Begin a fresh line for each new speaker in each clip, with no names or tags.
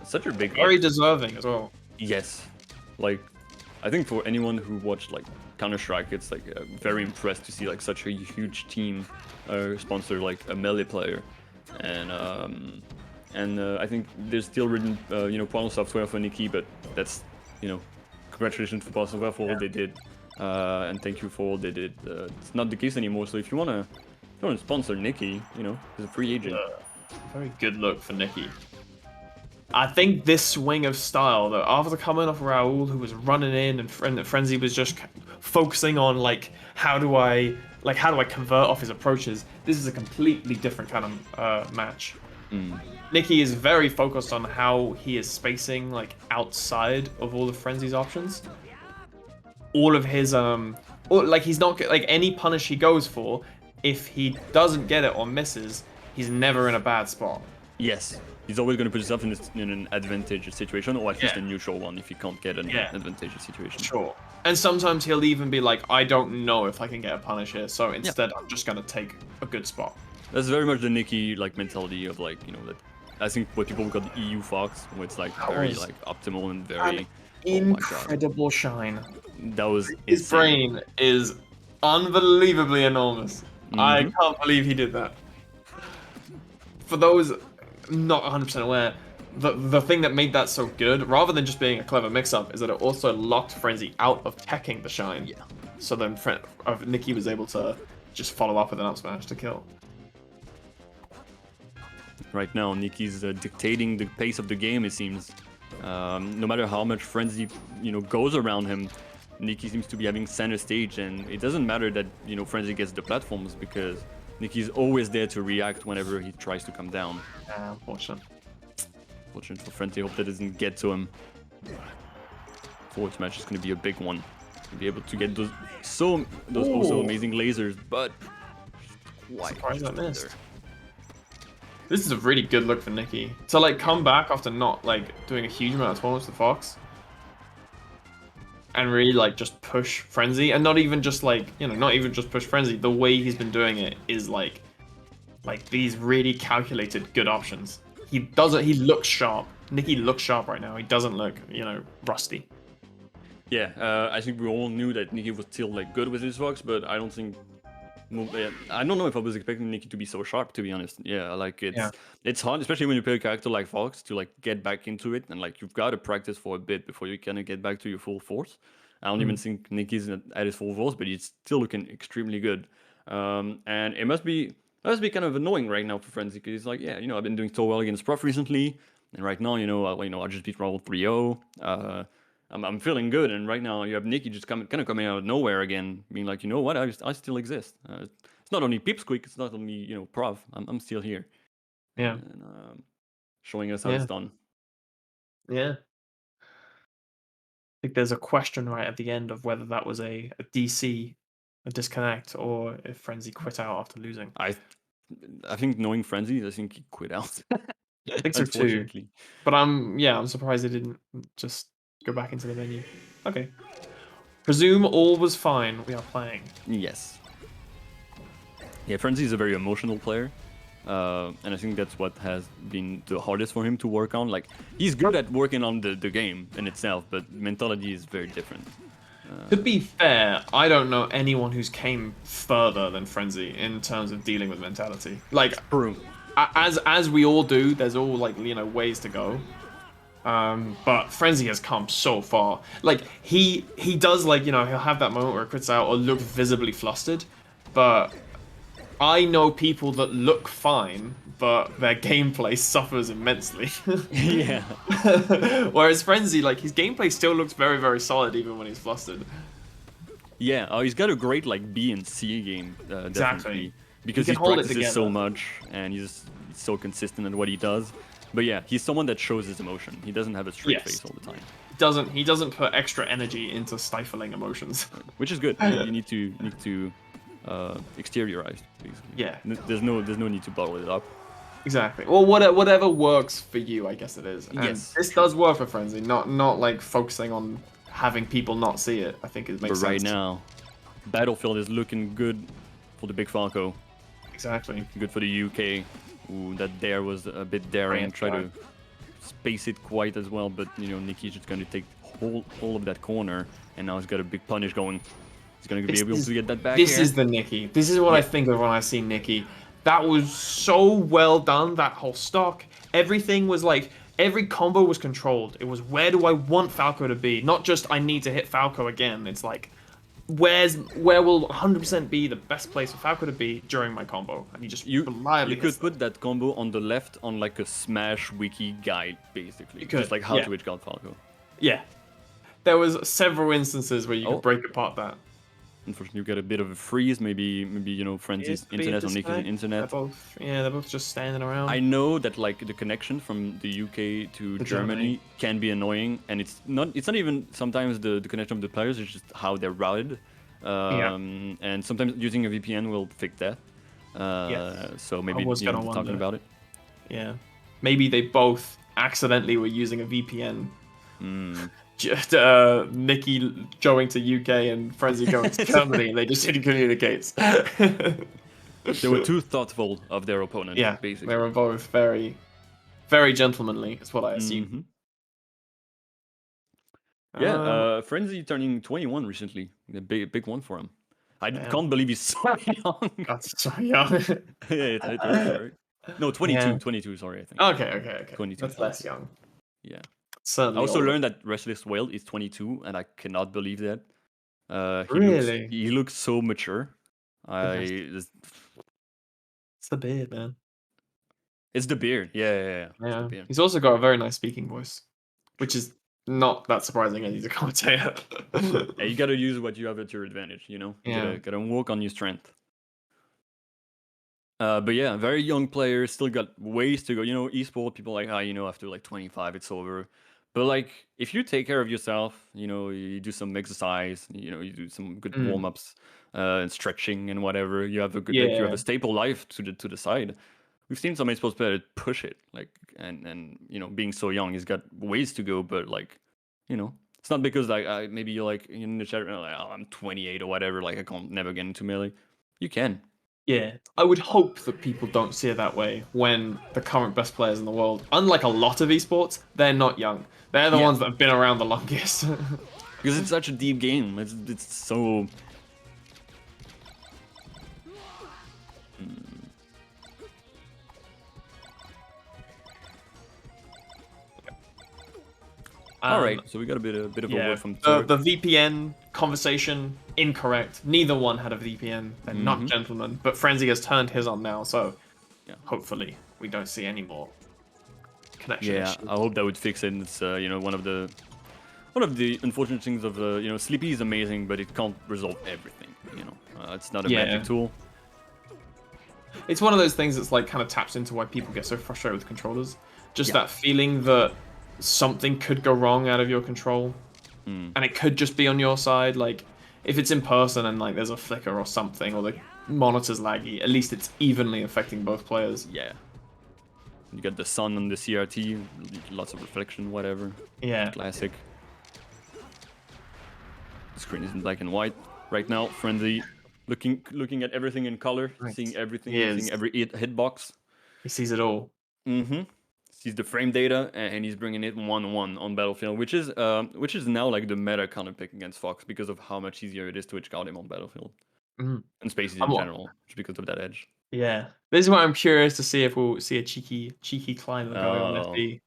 such a big
Very
up.
deserving as well.
Yes, like I think for anyone who watched like Counter-Strike, it's like very impressed to see like such a huge team sponsor like a melee player, and I think there's still written Portal software for Nicki, but that's congratulations for Portal software for all they did, and thank you for all they did. It's not the case anymore. So if you wanna sponsor Nicki, as a free agent.
Very good look for Nicki. I think this swing of style, though, after coming off Raul, who was running in, and Frenzy was just focusing on like how do I convert off his approaches. This is a completely different kind of match. Nicki is very focused on how he is spacing like outside of all of Frenzy's options. All of his he's not like any punish he goes for. If he doesn't get it or misses, he's never in a bad spot.
Yes, he's always going to put himself in an advantageous situation, or at least a neutral one if he can't get an advantageous situation.
Sure. And sometimes he'll even be like, I don't know if I can get a punish here, so instead I'm just going to take a good spot.
That's very much the Nicki like mentality of like, that I think what people call the EU Fox, where it's like very like optimal and very
incredible shine.
That was
his
insane.
brain is unbelievably enormous. I can't believe he did that. For those not 100% aware, the thing that made that so good, rather than just being a clever mix-up, is that it also locked Frenzy out of teching the shine.
Yeah.
So then Nicki was able to just follow up with an up smash to kill.
Right now, Nicki's dictating the pace of the game, it seems. No matter how much Frenzy, goes around him, Nicki seems to be having center stage, and it doesn't matter that, Frenzy gets the platforms, because Nicki's always there to react whenever he tries to come down.
Unfortunate.
Fortunate for Frenzy, hope that doesn't get to him. Fourth match is going to be a big one. To be able to get those also amazing lasers, but
surprised I missed. This is a really good look for Nicki. To like come back after not like doing a huge amount of tournaments with Fox. And really like just push Frenzy, and not even just like, not even just push Frenzy. The way he's been doing it is like these really calculated good options. He looks sharp. Nicki looks sharp right now. He doesn't look, rusty.
Yeah, I think we all knew that Nicki was still like good with his Fox, but I don't know if I was expecting Nicki to be so sharp, to be honest. Yeah, like it's hard, especially when you play a character like Fox, to like get back into it, and like you've got to practice for a bit before you kind of get back to your full force. I don't even think Nicki's at his full force, but he's still looking extremely good. And it must be kind of annoying right now for Frenzy, because he's like, I've been doing so well against Prof recently, and right now, I just beat Raul 3-0. I'm feeling good, and right now you have Nicki just coming out of nowhere again, being like, you know what, I still exist. It's not only Pipsqueak, it's not only Prof. I'm still here.
Yeah.
And showing us how it's done.
Yeah. I think there's a question right at the end of whether that was a DC, a disconnect, or if Frenzy quit out after losing.
I think knowing Frenzy, I think he quit out.
I think so too. But I'm surprised they didn't just go back into the menu. Okay. Presume all was fine. We are playing.
Yes. Yeah, Frenzy is a very emotional player. And I think that's what has been the hardest for him to work on. Like, he's good at working on the game in itself, but mentality is very different.
To be fair, I don't know anyone who's came further than Frenzy in terms of dealing with mentality. Like,
true.
As we all do, there's all like ways to go. But Frenzy has come so far. Like he does like he'll have that moment where it quits out or look visibly flustered, but I know people that look fine, but their gameplay suffers immensely.
Yeah.
Whereas Frenzy, like his gameplay still looks very, very solid even when he's flustered.
Yeah, he's got a great like B and C game.
Exactly.
Definitely. Because he practices so much and he's so consistent in what he does. But yeah, he's someone that shows his emotion. He doesn't have a straight face all the time.
He doesn't put extra energy into stifling emotions.
Which is good. You need to exteriorize, basically.
Yeah.
There's no need to bottle it up.
Exactly. Well, whatever works for you, I guess it is. And
yes.
This does work for Frenzy. Not like focusing on having people not see it. I think it makes sense.
But right now, Battlefield is looking good for the big Falco.
Exactly.
Good for the UK. Ooh, that dare was a bit daring. Try to space it quite as well, but you know, Nicki's just gonna take all of that corner, and now he's got a big punish going. He's gonna be able to get that back.
This is the Nicki. This is what I think of when I see Nicki. That was so well done. That whole stock, everything was like every combo was controlled. It was where do I want Falco to be, not just I need to hit Falco again. It's like where will 100% be the best place for Falco to be during my combo, and you
could put that combo on the left on like a Smash wiki guide, basically, just like how to edge guard Falco.
Yeah, there was several instances where you could break apart that.
Unfortunately, you get a bit of a freeze. Maybe you know, Frenzy's internet or Nicki's internet.
They're both just standing around.
I know that like the connection from the UK to Germany can be annoying, and it's not even sometimes the connection of the players. It's just how they're routed. And sometimes using a VPN will fix that. So maybe talking about it.
Yeah, maybe they both accidentally were using a VPN. Just Nicki going to UK and Frenzy going to Germany, and they just didn't communicate.
They were too thoughtful of their opponent.
Yeah,
basically.
They were both very, very gentlemanly. Is what I assume.
Yeah, Frenzy turning 21 recently. A big one for him. I can't believe he's so young.
That's so young.
Yeah, it is, right? No, 22. 22, sorry, I think.
Okay.
22.
That's less young.
Yeah.
Certainly
I also
older.
learned that Restless Whale is 22, and I cannot believe that.
Really?
He looks so mature.
It's the beard, man.
It's the beard. Yeah.
Yeah. He's also got a very nice speaking voice, which is not that surprising as he's a commentator.
Yeah, you gotta use what you have at your advantage, you know? You gotta work on your strength. But yeah, very young players, still got ways to go. You know, esport, people like, you know, after like 25, it's over. But like, if you take care of yourself, you know, you do some exercise, you know, you do some good warm-ups, and stretching and whatever, you have a good, you have a stable life to the side. We've seen some esports players push it, like, and you know, being so young, he's got ways to go, but like, you know, it's not because like maybe you're like in the chat, like, oh, I'm 28 or whatever, like I can't never get into melee. You can.
Yeah, I would hope that people don't see it that way when the current best players in the world, unlike a lot of esports, they're not young. They're the ones that have been around the longest.
Because it's such a deep game. It's so... Alright, so we got a bit of a word from
the VPN conversation, incorrect. Neither one had a VPN. They're not gentlemen, but Frenzy has turned his on now, so hopefully we don't see any more connection issues.
I hope that would fix it. It's you know, one of the unfortunate things of you know, Sleepy is amazing, but it can't resolve everything. You know, it's not a magic tool.
It's one of those things that's like kind of taps into why people get so frustrated with controllers. Just that feeling that something could go wrong out of your control, and it could just be on your side. Like if it's in person and like there's a flicker or something, or the monitor's laggy, at least it's evenly affecting both players.
Yeah. You got the sun on the CRT, lots of reflection, whatever.
Yeah.
Classic. The screen is in black and white right now. Frenzy looking at everything in color, seeing everything, seeing every hitbox.
He sees it all.
Sees the frame data, and he's bringing it 1-1 on Battlefield, which is now like the meta counter pick against Fox because of how much easier it is to edge guard him on Battlefield and Spaces in general, just because of that edge.
Yeah, this is why I'm curious to see if we'll see a cheeky climber going on FD.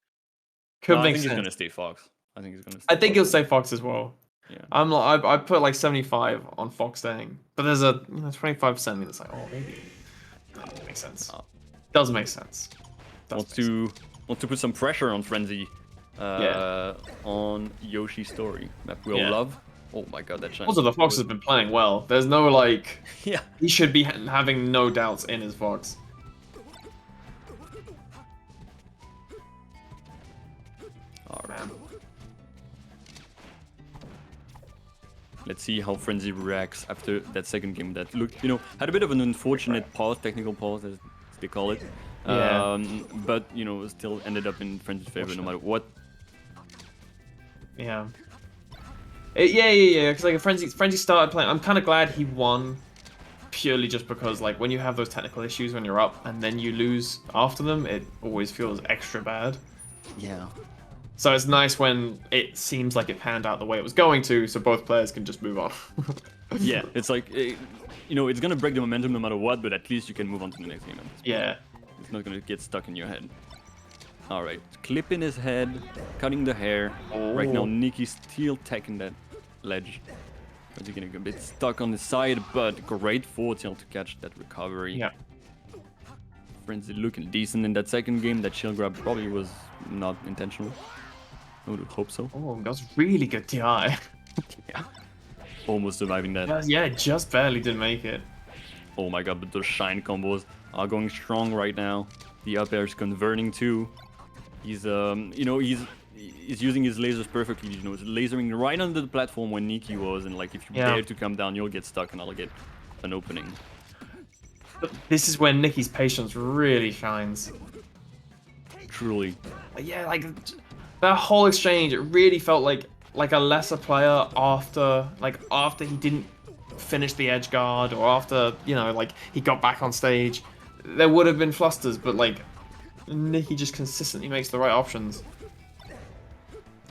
Could make sense. I think he's gonna stay Fox. I think he's gonna.
I think he'll stay Fox as well. Yeah, I'm like I put like 75 on Fox staying, but there's a 25% that's like, oh, maybe that doesn't make sense. Does make sense.
Want to put some pressure on Frenzy on Yoshi's story map we all love. Oh my god, that shine.
Also, the Fox has been playing well. There's no like... He should be having no doubts in his Fox.
Alright. Let's see how Frenzy reacts after that second game that looked, you know, had a bit of an unfortunate pause, technical pause as they call it. But, you know, still ended up in Frenzy's favor no matter what.
Yeah, because like Frenzy started playing. I'm kind of glad he won, purely just because like when you have those technical issues when you're up and then you lose after them, it always feels extra bad.
Yeah.
So it's nice when it seems like it panned out the way it was going to, so both players can just move on.
Yeah, it's like, it's gonna break the momentum no matter what, but at least you can move on to the next game.
Yeah.
It's not gonna get stuck in your head. Alright, clipping his head, cutting the hair. Right now, Nicki's still taking that ledge. But he's getting a bit stuck on the side, but great forward tilt to catch that recovery.
Yeah.
Frenzy looking decent in that second game. That shield grab probably was not intentional. I would hope so.
Oh, that was really good TI.
Yeah. Almost surviving that.
Yeah, just barely did make it.
Oh my god, but those shine combos are going strong right now. The up air is converting too. He's he's using his lasers perfectly. He's lasering right under the platform when Nicki was, and like if you dare to come down, you'll get stuck and I'll get an opening.
But this is where Nicki's patience really shines.
Truly.
Yeah, like that whole exchange, it really felt like a lesser player after he didn't finish the edge guard, or after like he got back on stage. There would have been flusters, but like Nicki just consistently makes the right options.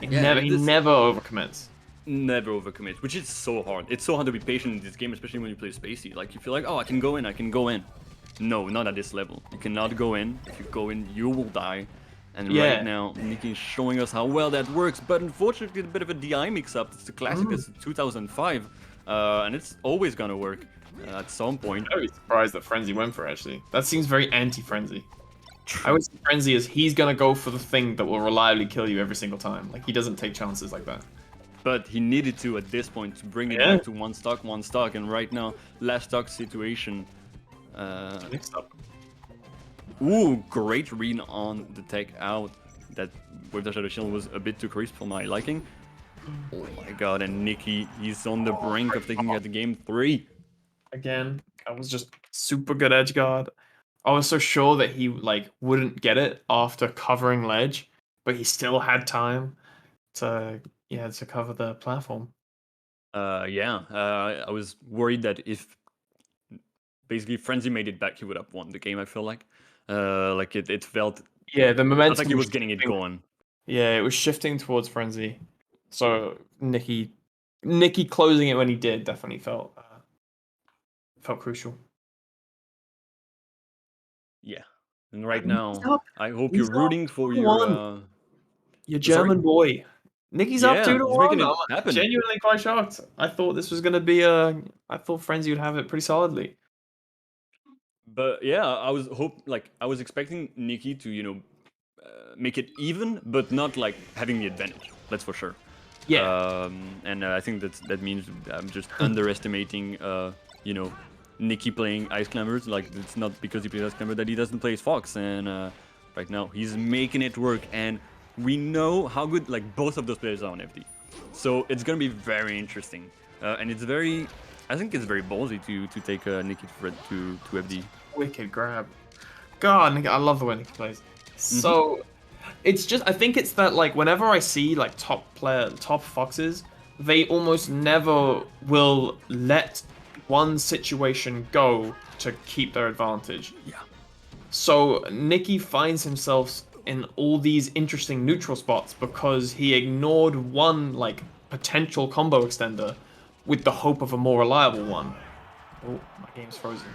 He never overcommits.
Never overcommit, which is so hard. It's so hard to be patient in this game, especially when you play Spacey. Like, you feel like, oh, I can go in. No, not at this level. You cannot go in. If you go in, you will die. And right now, Nicki is showing us how well that works, but unfortunately, a bit of a DI mix-up. It's the classic as 2005, and it's always gonna work at some point.
I'm very surprised that Frenzy went for it, actually. That seems very anti-Frenzy. I would say Frenzy is he's gonna go for the thing that will reliably kill you every single time. Like, he doesn't take chances like that.
But he needed to at this point to bring it back to one stock, and right now, last stock situation.
Mixed up.
Ooh, great read on the tech out. That with the Shadow Shield was a bit too crisp for my liking. Oh my god, and Nicki, he's on the brink of taking out the game 3.
Again, that was just super good edge guard. I was so sure that he wouldn't get it after covering ledge, but he still had time to cover the platform.
I was worried that if basically Frenzy made it back, he would have won the game. I feel like it felt
the momentum
like he was getting it going.
Yeah, it was shifting towards Frenzy. So Nicki closing it when he did definitely felt crucial.
Yeah, and right now, I hope you're rooting for your
German boy. Nicki's up 2-1.
He's making it happen.
Genuinely quite shocked. I thought this was gonna be I thought Frenzy would have it pretty solidly.
But yeah, I was expecting Nicki to make it even, but not like having the advantage. That's for sure.
Yeah.
And I think that means I'm just underestimating Nicki playing Ice Climbers. Like, it's not because he plays Ice Climber that he doesn't play Fox. And right now he's making it work, and we know how good both of those players are on FD. So it's gonna be very interesting, and I think it's very ballsy to take Nicki to FD.
Wicked grab. God, Nicki, I love the way Nicki plays. So it's just, I think it's that whenever I see top Foxes, they almost never will let one situation go to keep their advantage.
Yeah.
So Nicki finds himself in all these interesting neutral spots because he ignored one potential combo extender with the hope of a more reliable one. Oh, my game's frozen.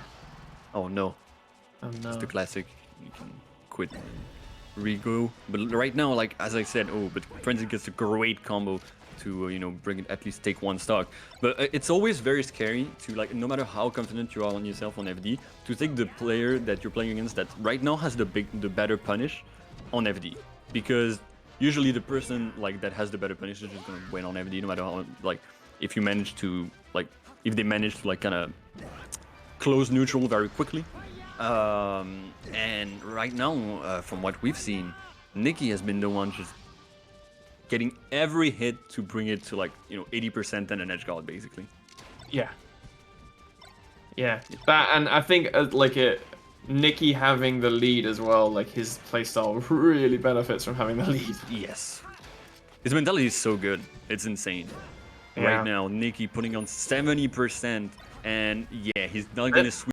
Oh no.
Oh no.
It's the classic. You can quit and re-go. But right now, as I said, but Frenzy gets a great combo to bring it, at least take one stock. But it's always very scary to no matter how confident you are on yourself on FD, to take the player that you're playing against that right now has the better punish on FD, because usually the person that has the better punish is just gonna win on FD no matter how if you manage to if they manage to kind of close neutral very quickly. And right now, from what we've seen, Nicki has been the one just getting every hit to bring it to 80% and an edge guard basically.
Yeah. That, and I think Nicki having the lead as well, his playstyle really benefits from having the lead.
Yes. His mentality is so good. It's insane. Right now, Nicki putting on 70%, and yeah, he's not gonna switch